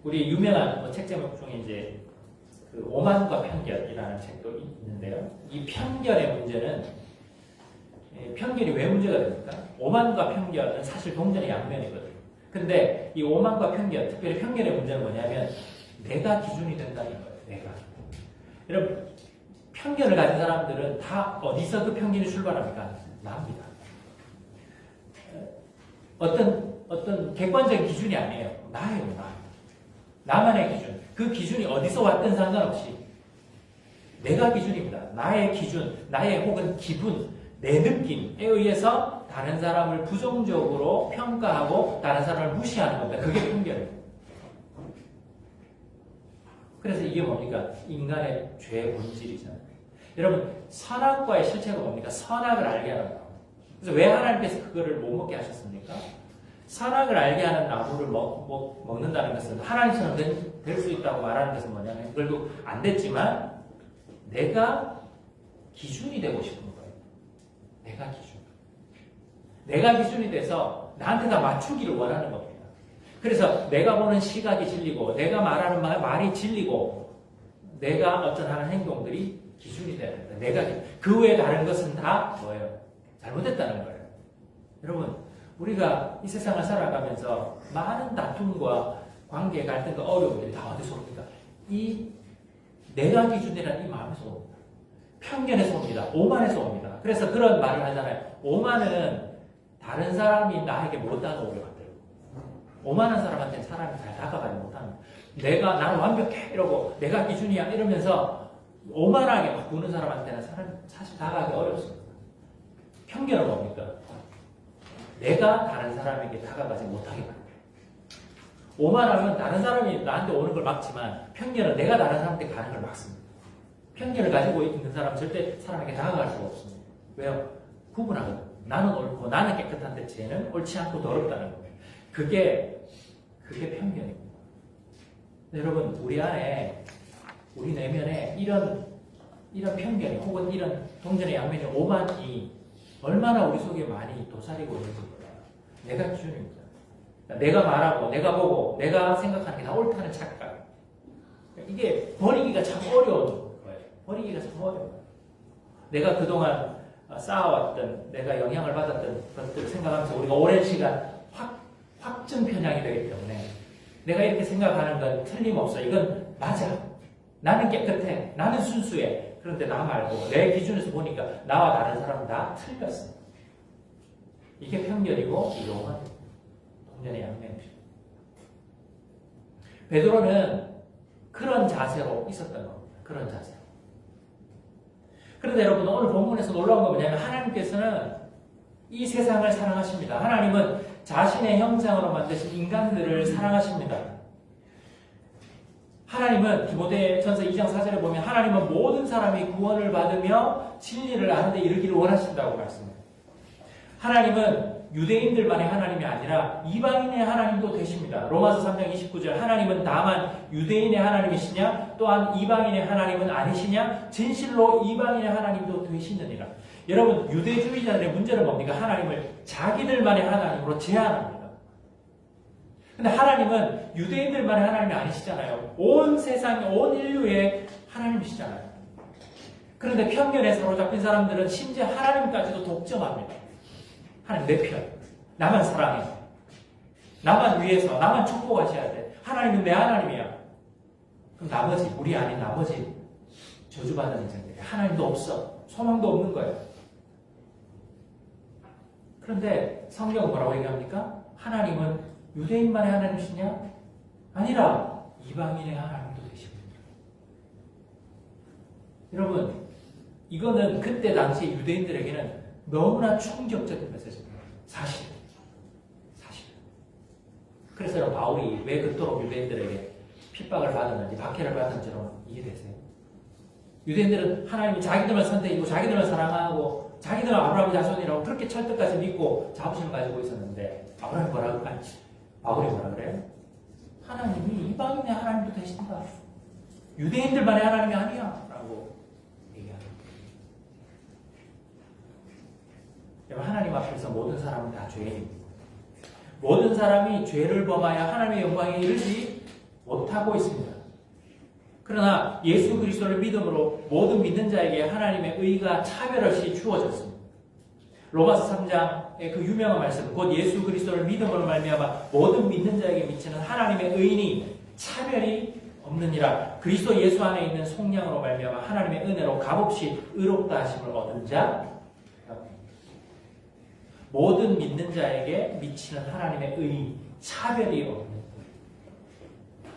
우리 유명한 책 제목 중에 이제 그 오만과 편견이라는 책도 있는데요. 이 편견의 문제는 편견이 왜 문제가 됩니까? 오만과 편견은 사실 동전의 양면이거든요. 근데 이 오만과 편견, 특별히 편견의 문제는 뭐냐면 내가 기준이 된다는 거예요. 내가. 여러분, 편견을 가진 사람들은 다 어디서 그 편견이 출발합니까? 나입니다. 어떤 객관적인 기준이 아니에요. 나예요, 나. 나만의 기준. 그 기준이 어디서 왔든 상관없이 내가 기준입니다. 나의 기준, 나의 혹은 기분, 내 느낌에 의해서 다른 사람을 부정적으로 평가하고 다른 사람을 무시하는 겁니다. 그게 편견이에요. 그래서 이게 뭡니까? 인간의 죄의 본질이잖아요. 여러분, 선악과의 실체가 뭡니까? 선악을 알게 하는 거. 그래서 왜 하나님께서 그거를 못 먹게 하셨습니까? 선악을 알게 하는 나무를 먹는다는 것은 하나님처럼 될 수 있다고 말하는 것은 뭐냐면 결국 안 됐지만 내가 기준이 되고 싶은 거예요. 내가 기준. 내가 기준이 돼서 나한테 다 맞추기를 원하는 겁니다. 그래서 내가 보는 시각이 진리고 내가 말하는 말이 진리고 내가 어떤 하는 행동들이 기준이 돼야 된다. 내가 그 외에 다른 것은 다 뭐예요? 잘못됐다는 거예요. 여러분, 우리가 이 세상을 살아가면서 많은 다툼과 관계, 갈등과 어려움들이 다 어디서 옵니까? 이 내가 기준이라는 이 마음에서 옵니다. 편견에서 옵니다. 오만에서 옵니다. 그래서 그런 말을 하잖아요. 오만은 다른 사람이 나에게 못 다가오게 만들고 오만한 사람한테는 사람이 잘 다가가지 못하는 거예요. 나는 완벽해 이러고 내가 기준이야 이러면서 오만하게 막 구는 사람한테는 사람이 사실 다가가기 어렵습니다. 편견은 뭡니까? 내가 다른 사람에게 다가가지 못하게 만들어요. 오만하면 다른 사람이 나한테 오는 걸 막지만 편견은 내가 다른 사람한테 가는 걸 막습니다. 편견을 가지고 있는 사람은 절대 사람에게 다가갈 수가 없습니다. 왜요? 구분하거든. 나는 옳고 나는 깨끗한데 쟤는 옳지 않고 더럽다는 거예요. 그게 편견입니다. 여러분, 우리 안에 우리 내면에 이런 편견이 혹은 이런 동전의 양면의 오만이 얼마나 우리 속에 많이 도사리고 있는지 몰라요. 내가 기준입니다. 내가 말하고, 내가 보고, 내가 생각하는 게 다 옳다는 착각. 이게 버리기가 참 어려운 거예요. 버리기가 참 어려워요. 내가 그동안 쌓아왔던, 내가 영향을 받았던 것들을 생각하면서 우리가 오랜 시간 확증 편향이 되기 때문에 내가 이렇게 생각하는 건 틀림없어. 이건 맞아. 나는 깨끗해. 나는 순수해. 그런데 나 말고 내 기준에서 보니까 나와 다른 사람은 다 틀렸어. 이게 편견이고 이 로마는 동전의 양면이죠. 베드로는 그런 자세로 있었던 겁니다. 그런 자세로. 그런데 여러분 오늘 본문에서 놀라운 건 뭐냐면 하나님께서는 이 세상을 사랑하십니다. 하나님은 자신의 형상으로 만드신 인간들을 사랑하십니다. 하나님은 디모데전서 2장 4절에 보면 하나님은 모든 사람이 구원을 받으며 진리를 아는 데 이르기를 원하신다고 말씀해요. 하나님은 유대인들만의 하나님이 아니라 이방인의 하나님도 되십니다. 로마서 3장 29절 하나님은 다만 유대인의 하나님이시냐 또한 이방인의 하나님은 아니시냐 진실로 이방인의 하나님도 되시느니라. 여러분 유대주의자들의 문제는 뭡니까? 하나님을 자기들만의 하나님으로 제한합니다. 근데 하나님은 유대인들만의 하나님이 아니시잖아요. 온 세상, 온 인류의 하나님이시잖아요. 그런데 편견에 사로잡힌 사람들은 심지어 하나님까지도 독점합니다. 하나님 내 편, 나만 사랑해, 나만 위해서, 나만 축복하셔야 돼. 하나님은 내 하나님이야. 그럼 나머지, 우리 아닌 나머지 저주받는 인생들이 하나님도 없어, 소망도 없는 거예요. 그런데 성경은 뭐라고 얘기합니까? 하나님은 유대인만의 하나님이시냐? 아니라 이방인의 하나님도 되십니다. 여러분, 이거는 그때 당시 유대인들에게는 너무나 충격적인 메시지입니다. 사실. 그래서 바울이 왜 그토록 유대인들에게 핍박을 받았는지, 박해를 받았는지는 이해되세요? 유대인들은 하나님이 자기들만 선택이고, 자기들만 사랑하고, 자기들은 아브라함의 자손이라고 그렇게 철떡까지 믿고 자부심을 가지고 있었는데, 바울이 뭐라 그래요? 하나님이 이방인의 하나님도 되신다. 유대인들만의 하나님이 아니야. 라고 얘기합니다. 하나님 앞에서 모든 사람은 다 죄인입니다. 모든 사람이 죄를 범하여 하나님의 영광에 이르지 못하고 있습니다. 그러나 예수 그리스도를 믿음으로 모든 믿는 자에게 하나님의 의가 차별 없이 주어졌습니다. 로마서 3장의 그 유명한 말씀, 곧 예수 그리스도를 믿음으로 말미암아 모든 믿는 자에게 미치는 하나님의 의인이 차별이 없느니라. 그리스도 예수 안에 있는 속량으로 말미암아 하나님의 은혜로 값없이 의롭다 하심을 얻은 자. 모든 믿는 자에게 미치는 하나님의 의인, 차별이 없는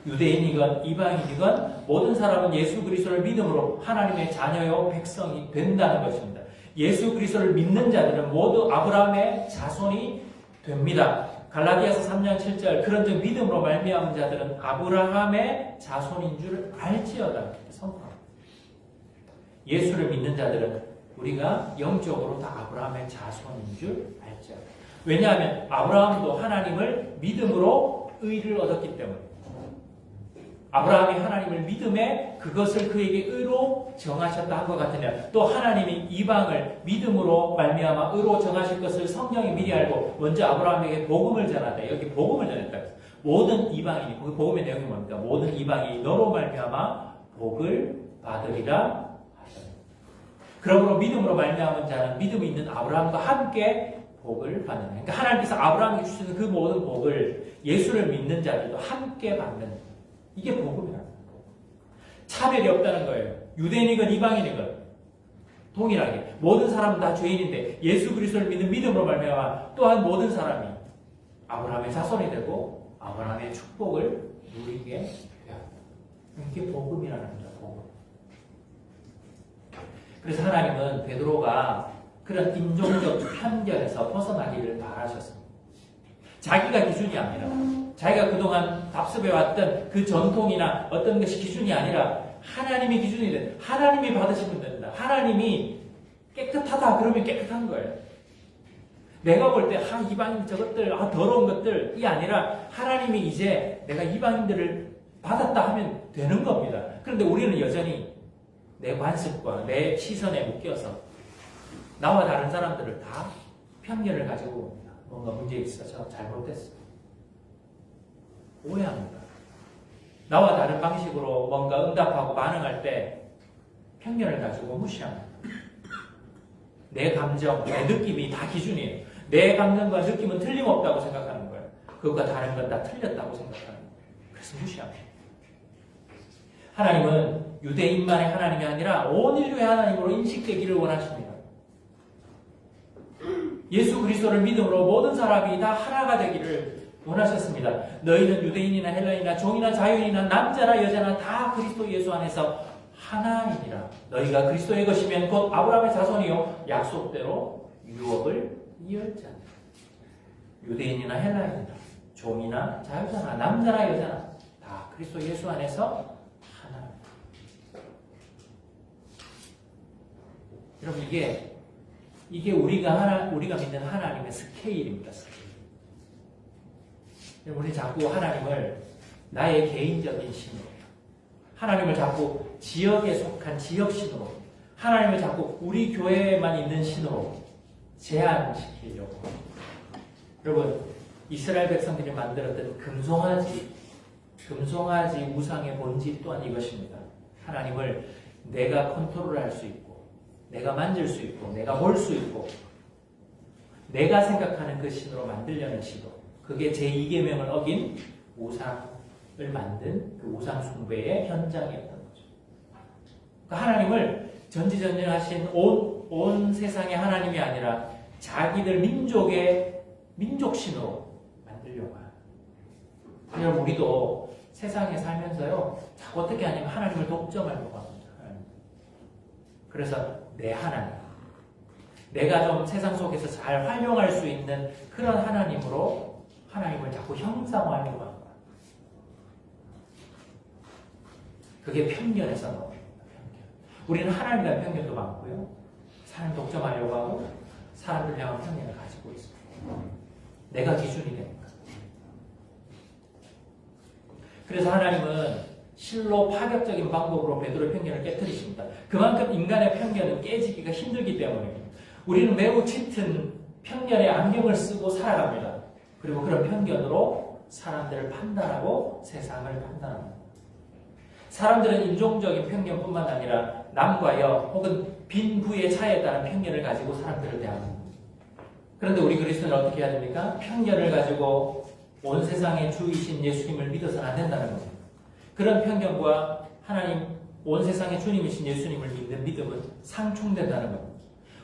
유대인이건 이방인이건 모든 사람은 예수 그리스도를 믿음으로 하나님의 자녀요 백성이 된다는 것입니다. 예수 그리스도를 믿는 자들은 모두 아브라함의 자손이 됩니다. 갈라디아서 3장 7절 그런즉 믿음으로 말미암은 자들은 아브라함의 자손인 줄 알지어다 선포합니다. 예수를 믿는 자들은 우리가 영적으로 다 아브라함의 자손인 줄 알지어다. 왜냐하면 아브라함도 하나님을 믿음으로 의를 얻었기 때문에 아브라함이 하나님을 믿음에 그것을 그에게 의로 정하셨다 한 것 같으냐 또 하나님이 이방을 믿음으로 말미암아 의로 정하실 것을 성령이 미리 알고 먼저 아브라함에게 복음을 전하다. 여기 복음을 전했다. 모든 이방인이 복음의 내용이 뭡니까? 모든 이방인이 너로 말미암아 복을 받으리라 하셨다. 그러므로 믿음으로 말미암은 자는 믿음이 있는 아브라함과 함께 복을 받는. 그러니까 하나님께서 아브라함에게 주시는 그 모든 복을 예수를 믿는 자들도 함께 받는. 이게 복음이라는 거예요. 차별이 없다는 거예요. 유대인이건 이방인이건 동일하게 모든 사람은 다 죄인인데 예수 그리스도를 믿는 믿음으로 말미암아 또한 모든 사람이 아브라함의 자손이 되고 아브라함의 축복을 누리게 돼요. 이게 복음이라는 거죠. 복음. 그래서 하나님은 베드로가 그런 인종적 편견에서 벗어나기를 바라셨습니다. 자기가 기준이 아니라 자기가 그동안 답습해왔던 그 전통이나 어떤 것이 기준이 아니라 하나님이 기준이 된 하나님이 받으시면 된다. 하나님이 깨끗하다 그러면 깨끗한 거예요. 내가 볼 때 이방인 저것들 더러운 것들이 아니라 하나님이 이제 내가 이방인들을 받았다 하면 되는 겁니다. 그런데 우리는 여전히 내 관습과 내 시선에 묶여서 나와 다른 사람들을 다 편견을 가지고 뭔가 문제 있어서 잘못됐어. 오해합니다. 나와 다른 방식으로 뭔가 응답하고 반응할 때 편견을 가지고 무시합니다. 내 감정, 내 느낌이 다 기준이에요. 내 감정과 느낌은 틀림없다고 생각하는 거예요. 그것과 다른 건 다 틀렸다고 생각하는 거예요. 그래서 무시합니다. 하나님은 유대인만의 하나님이 아니라 온 인류의 하나님으로 인식되기를 원하십니다. 예수 그리스도를 믿음으로 모든 사람이 다 하나가 되기를 원하셨습니다. 너희는 유대인이나 헬라인이나 종이나 자유인이나 남자나 여자나 다 그리스도 예수 안에서 하나이니라. 너희가 그리스도의 것이면 곧 아브라함의 자손이요 약속대로 유업을 이을 자니라. 유대인이나 헬라인이나 종이나 자유자나 남자나 여자나 다 그리스도 예수 안에서 하나. 여러분 이게 우리가 믿는 하나님의 스케일입니다. 스케일. 우리 자꾸 하나님을 나의 개인적인 신으로, 하나님을 자꾸 지역에 속한 지역신으로, 하나님을 자꾸 우리 교회에만 있는 신으로 제한시키려고 합니다. 여러분, 이스라엘 백성들이 만들었던 금송아지 우상의 본질 또한 이것입니다. 하나님을 내가 컨트롤할 수 있고, 내가 만질 수 있고, 내가 볼 수 있고, 내가 생각하는 그 신으로 만들려는 시도. 그게 제2계명을 어긴 우상을 만든 그 우상 숭배의 현장이었던 거죠. 그러니까 하나님을 전지전능하신 온 세상의 하나님이 아니라 자기들 민족의 민족신으로 만들려고 합니다. 여러분, 우리도 세상에 살면서요, 자꾸 어떻게 하냐면 하나님을 독점하려고 합니다. 그래서 내 하나님, 내가 좀 세상 속에서 잘 활용할 수 있는 그런 하나님으로 하나님을 자꾸 형상화하려고 합니다. 그게 편견에서 나옵니다. 편견. 우리는 하나님에 대한 편견도 많고요, 사람 독점하려고 하고 사람들 향한 편견을 가지고 있습니다. 내가 기준이 되니까. 그래서 하나님은 실로 파격적인 방법으로 베드로의 편견을 깨뜨리십니다. 그만큼 인간의 편견은 깨지기가 힘들기 때문입니다. 우리는 매우 짙은 편견의 안경을 쓰고 살아갑니다. 그리고 그런 편견으로 사람들을 판단하고 세상을 판단합니다. 사람들은 인종적인 편견뿐만 아니라 남과 여 혹은 빈부의 차이에 따른 편견을 가지고 사람들을 대합니다. 그런데 우리 그리스도는 어떻게 해야 됩니까? 편견을 가지고 온 세상의 주이신 예수님을 믿어서는 안 된다는 겁니다. 그런 편견과 하나님, 온 세상의 주님이신 예수님을 믿는 믿음은 상충된다는 겁니다.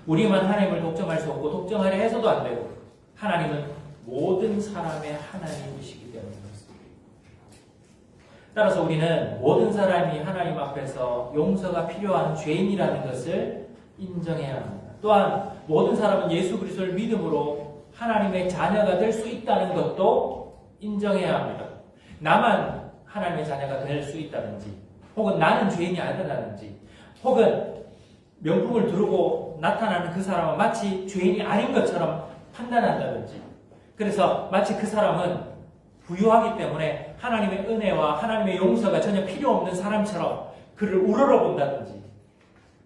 우리만 하나님을 독점할 수 없고 독점하려 해서도 안 되고, 하나님은 모든 사람의 하나님이시기 때문에 그렇습니다. 따라서 우리는 모든 사람이 하나님 앞에서 용서가 필요한 죄인이라는 것을 인정해야 합니다. 또한 모든 사람은 예수 그리스도를 믿음으로 하나님의 자녀가 될 수 있다는 것도 인정해야 합니다. 나만 하나님의 자녀가 될 수 있다든지, 혹은 나는 죄인이 아니라든지, 혹은 명품을 두르고 나타나는 그 사람은 마치 죄인이 아닌 것처럼 판단한다든지, 그래서 마치 그 사람은 부유하기 때문에 하나님의 은혜와 하나님의 용서가 전혀 필요 없는 사람처럼 그를 우러러본다든지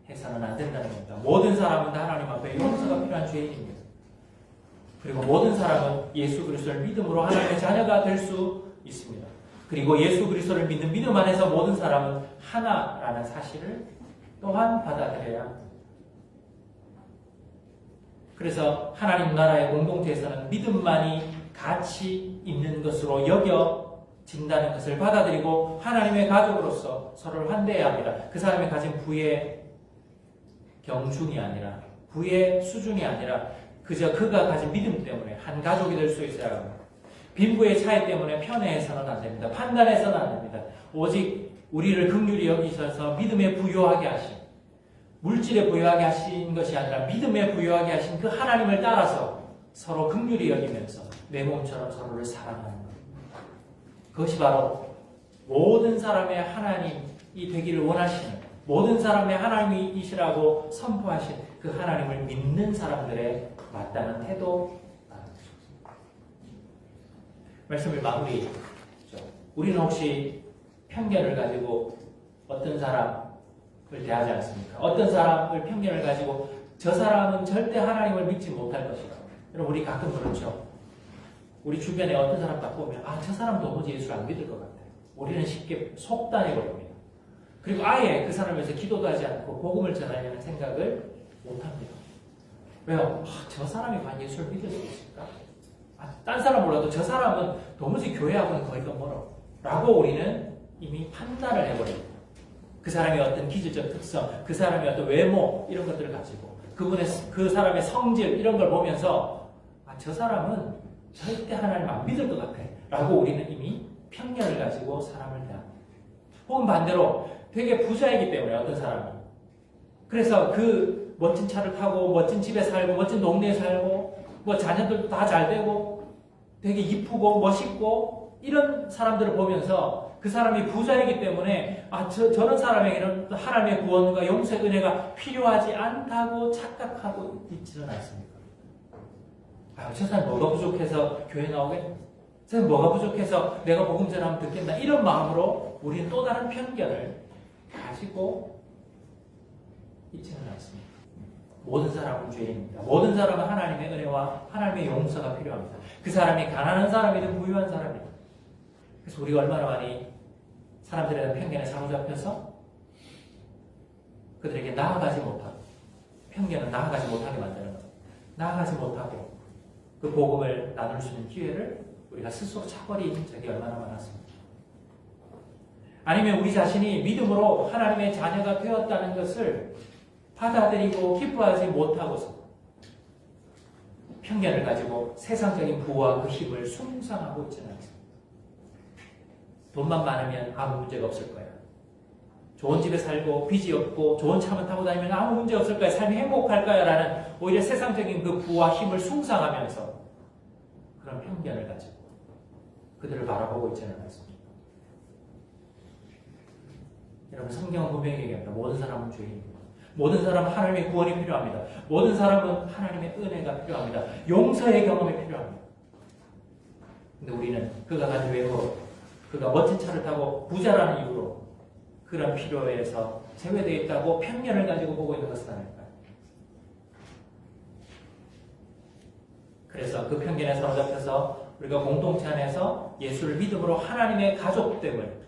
해서는 안 된다는 겁니다. 모든 사람은 다 하나님 앞에 용서가 필요한 죄인입니다. 그리고 모든 사람은 예수 그리스도를 믿음으로 하나님의 자녀가 될 수 있습니다. 그리고 예수 그리스도를 믿는 믿음 안에서 모든 사람은 하나라는 사실을 또한 받아들여야 합니다. 그래서 하나님 나라의 공동체에서는 믿음만이 가치 있는 것으로 여겨진다는 것을 받아들이고 하나님의 가족으로서 서로를 환대해야 합니다. 그 사람이 가진 부의 경중이 아니라, 부의 수준이 아니라 그저 그가 가진 믿음 때문에 한 가족이 될 수 있어야 합니다. 빈부의 차이 때문에 편애해서는 안 됩니다. 판단해서는 안 됩니다. 오직 우리를 긍휼히 여기셔서 믿음에 부유하게 하신, 물질에 부유하게 하신 것이 아니라 믿음에 부유하게 하신 그 하나님을 따라서 서로 긍휼히 여기면서 내 몸처럼 서로를 사랑하는 것. 그것이 바로 모든 사람의 하나님이 되기를 원하시는, 모든 사람의 하나님이시라고 선포하신 그 하나님을 믿는 사람들의 마땅한 태도. 말씀을 마무리죠. 우리는 혹시 편견을 가지고 어떤 사람을 대하지 않습니까? 어떤 사람을 편견을 가지고 저 사람은 절대 하나님을 믿지 못할 것이다. 여러분, 우리 가끔 그렇죠. 우리 주변에 어떤 사람 딱 보면 저 사람 도무지 예수를 안 믿을 것 같아. 우리는 쉽게 속단해버립니다. 그리고 아예 그 사람을 위해서 기도도 하지 않고 복음을 전하려는 생각을 못합니다. 왜요? 저 사람이 과연 예수를 믿을 수 있을까? 딴 사람 몰라도 저 사람은 도무지 교회하고는 거리가 멀어 라고 우리는 이미 판단을 해버립니다. 그 사람의 어떤 기질적 특성, 그 사람의 어떤 외모 이런 것들을 가지고 그 사람의 성질 이런 걸 보면서 저 사람은 절대 하나님 안 믿을 것 같아 라고 우리는 이미 편견을 가지고 사람을 대합니다. 혹은 반대로 되게 부자이기 때문에 어떤 사람이 그래서 그 멋진 차를 타고 멋진 집에 살고 멋진 동네에 살고 뭐 자녀들도 다 잘 되고 되게 이쁘고 멋있고 이런 사람들을 보면서 그 사람이 부자이기 때문에 저런 사람에게는 하나님의 구원과 용서의 은혜가 필요하지 않다고 착각하고 있지는 않습니까? 저 사람 뭐가 부족해서 교회 나오겠나? 저 사람 뭐가 부족해서 내가 복음 전하면 듣겠나? 이런 마음으로 우리는 또 다른 편견을 가지고 있지는 않습니다. 모든 사람은 죄인입니다. 모든 사람은 하나님의 은혜와 하나님의 용서가 필요합니다. 그 사람이 가난한 사람이든 부유한 사람이든. 그래서 우리가 얼마나 많이 사람들에 대한 편견에 사로잡혀서 그들에게 나아가지 못하고 편견은 나아가지 못하게 만드는 것. 나아가지 못하고 그 복음을 나눌 수 있는 기회를 우리가 스스로 차버린 적이 얼마나 많았습니까? 아니면 우리 자신이 믿음으로 하나님의 자녀가 되었다는 것을 받아들이고 기뻐하지 못하고서 편견을 가지고 세상적인 부와 그 힘을 숭상하고 있지는 않습니다. 돈만 많으면 아무 문제가 없을 거야. 좋은 집에 살고 빚이 없고 좋은 차만 타고 다니면 아무 문제 없을 거야. 삶이 행복할 거야. 라는 오히려 세상적인 그 부와 힘을 숭상하면서 그런 편견을 가지고 그들을 바라보고 있지는 않습니다. 여러분 성경은 분명히 얘기합니다. 모든 사람은 죄인입니다. 모든 사람은 하나님의 구원이 필요합니다. 모든 사람은 하나님의 은혜가 필요합니다. 용서의 경험이 필요합니다. 근데 우리는 그가 가진 외모, 그가 멋진 차를 타고 부자라는 이유로 그런 필요에서 제외되어 있다고 편견을 가지고 보고 있는 것은 아닐까요? 그래서 그 편견에 사로잡혀서 우리가 공동체 안에서 예수를 믿음으로 하나님의 가족됨을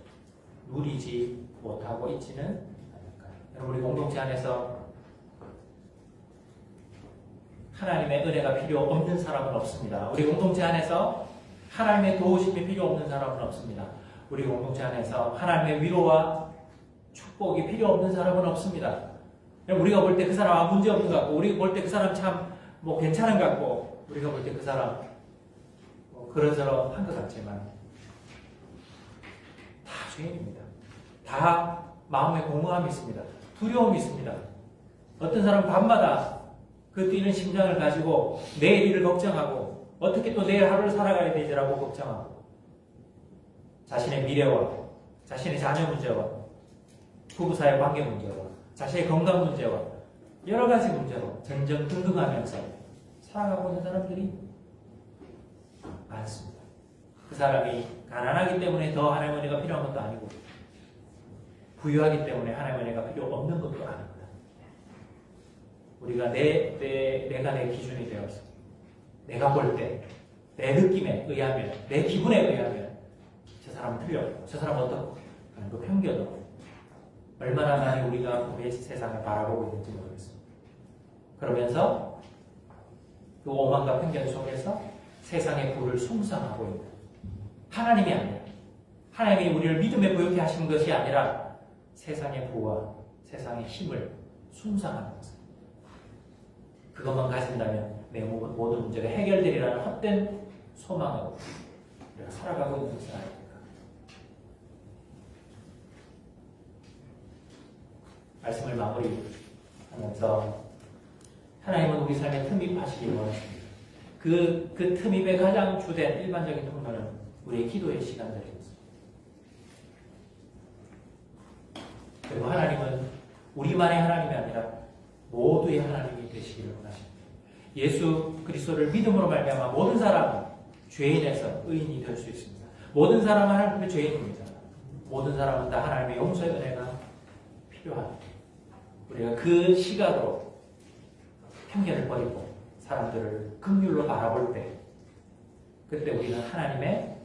누리지 못하고 있지는 않을까요? 여러분, 우리 공동체 안에서 하나님의 은혜가 필요 없는 사람은 없습니다. 우리 공동체 안에서 하나님의 도우심이 필요 없는 사람은 없습니다. 우리 공동체 안에서 하나님의 위로와 축복이 필요 없는 사람은 없습니다. 우리가 볼 때 그 사람 아무 문제 없는 것 같고, 우리가 볼 때 그 사람 참 괜찮은 것 같고, 우리가 볼 때 그 사람 그런저런 한 것 같지만 다 죄인입니다. 다 마음에 공허함이 있습니다. 두려움이 있습니다. 어떤 사람은 밤마다 그 뛰는 심장을 가지고 내일 일을 걱정하고 어떻게 또 내일 하루를 살아가야 되지라고 걱정하고 자신의 미래와 자신의 자녀 문제와 부부사의 관계 문제와 자신의 건강 문제와 여러 가지 문제로 전전긍긍하면서 살아가고 있는 사람들이 많습니다. 그 사람이 가난하기 때문에 더 하나님의 은혜가 필요한 것도 아니고 부유하기 때문에 하나님의 은혜가 필요 없는 것도 아닙니다. 우리가 내가 내 기준이 되어서 내가 볼 때 내 느낌에 의하면 내 기분에 의하면 저 사람은 틀렸고 저 사람은 어떻고 하는 그 편견으로 얼마나 많이 우리가 우리의 세상을 바라보고 있는지 모르겠습니다. 그러면서 그 오만과 편견 속에서 세상의 부를 숭상하고 있는 하나님이 아니라 하나님이 우리를 믿음에 부여케 하신 것이 아니라 세상의 부와 세상의 힘을 숭상하는 것입니다. 그것만 가진다면 내 모든 문제가 해결되리라는 헛된 소망으로 우리가 살아가고 있는 것은 아닙니까? 말씀을 마무리하면서 하나님은 우리 삶에 틈입하시기 원하십니다. 그 틈입의 가장 주된 일반적인 통로는 우리의 기도의 시간들입니다. 그리고 하나님은 우리만의 하나님이 아니라 모두의 하나님이 되시기를 원하십니다. 예수 그리스도를 믿음으로 말미암아 모든 사람은 죄인에서 의인이 될 수 있습니다. 모든 사람은 하나님의 죄인입니다. 모든 사람은 다 하나님의 용서의 은혜가 필요합니다. 우리가 그 시각으로 편견을 버리고 사람들을 긍휼로 바라볼 때 그때 우리는 하나님의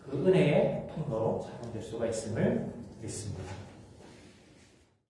그 은혜의 통로로 사용될 수가 있음을 믿습니다.